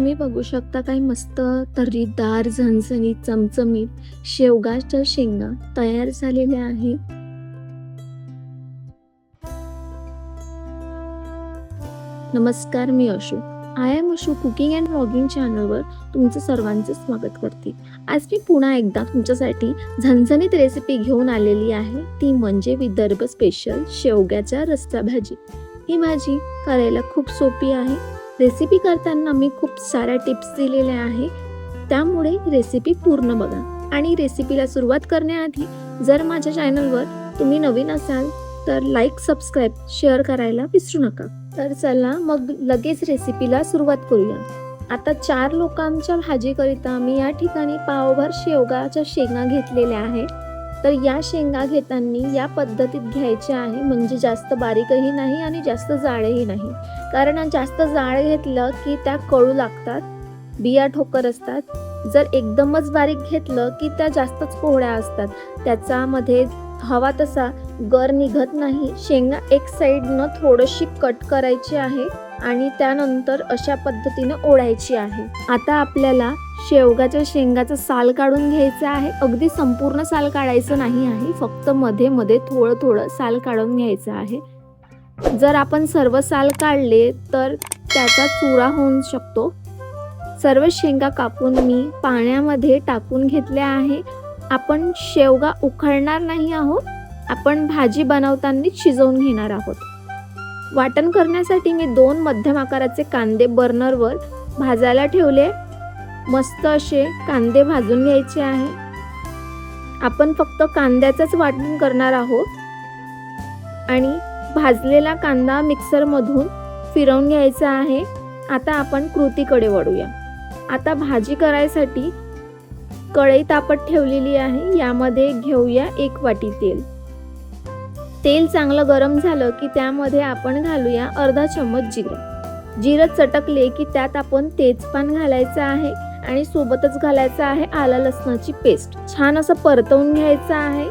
तुम्ही बघू शकता काही मस्त तर्रीदार झणझणीत चमचमीत शेवगाच्या शेंगा तयार झालेल्या आहे। नमस्कार, मी Ashu. I am Ashu cooking and vlogging चॅनलवर तुमचं सर्वांचं स्वागत करते। आज मी पुन्हा एकदा तुमच्यासाठी झणझणीत रेसिपी घेऊन आलेली आहे, ती म्हणजे विदर्भ स्पेशल शेवग्याच्या रस्सा भाजी। ही भाजी करायला खूप सोपी आहे। रेसिपी करताना मी खूप साऱ्या टिप्स दिलेल्या आहे, त्यामुळे रेसिपी पूर्ण बघा। आणि रेसिपीला सुरुवात करण्याआधी जर माझ्या चॅनलवर तुम्ही नवीन असाल तर लाईक, सबस्क्राईब, शेअर करायला विसरू नका। तर चला मग लगेच रेसिपीला सुरुवात करूया। आता 4 लोकांच्या भाजीकरिता मी या ठिकाणी पावभर शेवगाच्या शेंगा घेतलेल्या आहे। तर या शेंगा घेताना या पद्धतीत घ्यायच्या आहे, म्हणजे जास्त बारीकही नाही आणि जास्त जाडही नाही, कारण जास्त जाड घेतलं की त्या कळू लागतात, बिया ठोकर असतात। जर एकदमच बारीक घेतलं की त्या जास्तच कोवळ्या असतात, त्याच्यामध्ये हवा तसा गर निघत नाही। शेंगा एक साइडनं थोडीशी कट करायची आहे आणि त्यानंतर अशा पद्धतीने ओढायची आहे। आता आपल्याला शेवगाच्या शेंगाचं साल काढून घ्यायचं आहे। अगदी संपूर्ण साल काढायचं नाही आहे, फक्त मध्ये मध्ये थोडं थोडं साल काढून घ्यायचं आहे। जर आपण सर्व साल काढले तर त्याचा चुरा होऊ शकतो। सर्व शेंगा कापून मी पाण्यामध्ये टाकून घेतल्या आहे। आपण शेवगा उखळणार नाही आहोत, आपण भाजी बनवताना शिजवून घेणार आहोत। वाटण करण्यासाठी मी 2 मध्यम आकाराचे कांदे बर्नरवर भाजायला ठेवले। मस्त असे कांदे भाजून घ्यायचे आहे। आपण फक्त कांद्याचंच वाटण करणार आहोत आणि भाजलेला कांदा मिक्सर मधून फिरवून घ्यायचा आहे। आता आपण कृतीकडे वळूया। आता भाजी करायसाठी कढई तापत ठेवलेली आहे, यामध्ये घेऊया 1 वाटी तेल। तेल चांगलं गरम झालं की त्यामध्ये आपण घालूया अर्धा चम्मच जिरं। जिरं चटकले की त्यात आपण तेजपान घालायचं आहे आणि सोबतच घालायचं आहे आलं लसणाची पेस्ट। छान असं परतवून घ्यायचं आहे।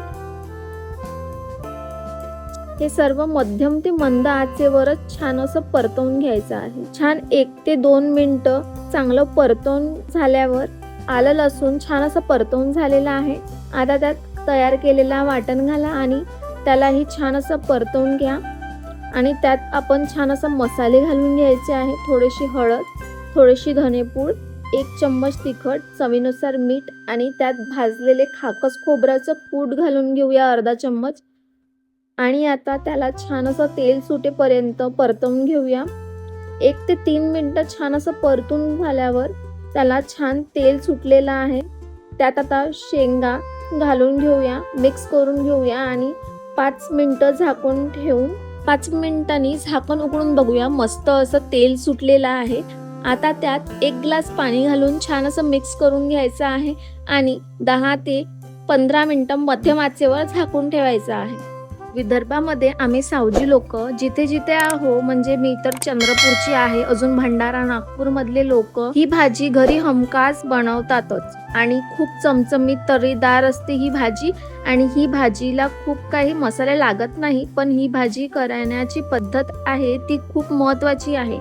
हे सर्व मध्यम ते मंद आचेवरच छान असं परतवून घ्यायचं आहे। छान 1 ते 2 मिनिटं चांगलं परतवून झाल्यावर आलं लसूण छान असं परतवून झालेलं आहे। आता त्यात तयार केलेला वाटण घाला आणि त्यालाही छान असं परतवून घ्या आणि त्यात आपण छान असं मसाले घालून घ्यायचे आहे। थोडीशी हळद, थोडीशी धनेपूड, 1 चम्मच तिखट, चवीनुसार मीठ आणि त्यात भाजलेले खाकस खोबऱ्याचं कूट घालून घेऊया अर्धा चम्मच। आणि आता त्याला छान असं तेल सुटेपर्यंत परतवून घेऊया। 1 ते 3 मिनिटं छान असं परतून झाल्यावर त्याला छान तेल सुटलेलं आहे। त्यात आता शेंगा घालून घेऊया, मिक्स करून घेऊया आणि 5 मिनिटं झाकून ठेवून 5 मिनिटांनी झाकण उघडून बघूया। मस्त असं तेल सुटलेलं आहे। आता त्यात 1 ग्लास पाणी घालून छान असं मिक्स करून घ्यायचं आहे आणि 10 ते 15 मिनिटं मध्यम आचेवर झाकून ठेवायचं आहे। विदर्भामध्ये आम्ही सावजी लोक जिथे जिथे आहो, म्हणजे मी तर चंद्रपूरची आहे, अजून भंडारा, नागपूर मधले लोक ही भाजी घरी हमखास बनवतातच आणि खूप चमचमीत तर्रीदार असते ही भाजी। आणि ही भाजीला खूप काही मसाले लागत नाही, पण ही भाजी करण्याची पद्धत आहे ती खूप महत्त्वाची आहे।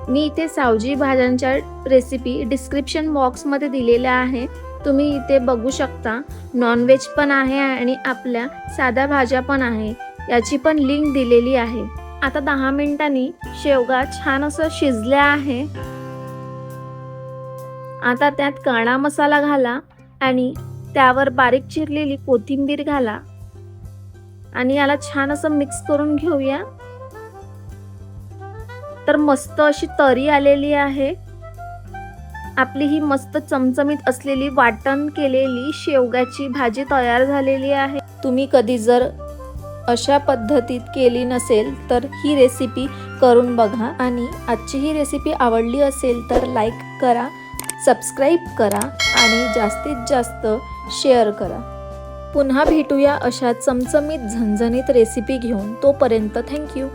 मी इथे सावजी भाज्यांच्या रेसिपी डिस्क्रिप्शन बॉक्स मध्ये दिलेल्या आहे, तुम्ही इथे बघू शकता। नॉनव्हेज पण आहे आणि आपल्या साध्या भाज्या पण आहे, याची पण लिंक दिलेली आहे। आता 10 मिनिटांनी शेवगा छान असं शिजल्या आहे। आता त्यात काळा मसाला घाला आणि त्यावर बारीक चिरलेली कोथिंबीर घाला आणि याला छान असं मिक्स करून घेऊया। तर मस्त अशी तरी आलेली आहे। आपली ही मस्त चमचमीत असलेली वाटण केलेली शेवगाची भाजी तयार झालेली आहे। तुम्ही कधी जर अशा पद्धतीत केली नसेल तर ही रेसिपी करून बघा आणि आजची ही रेसिपी आवडली असेल तर लाईक करा, सबस्क्राईब करा आणि जास्तीत जास्त शेअर करा। पुन्हा भेटूया अशा चमचमीत झणझणीत रेसिपी घेऊन। तोपर्यंत थँक्यू।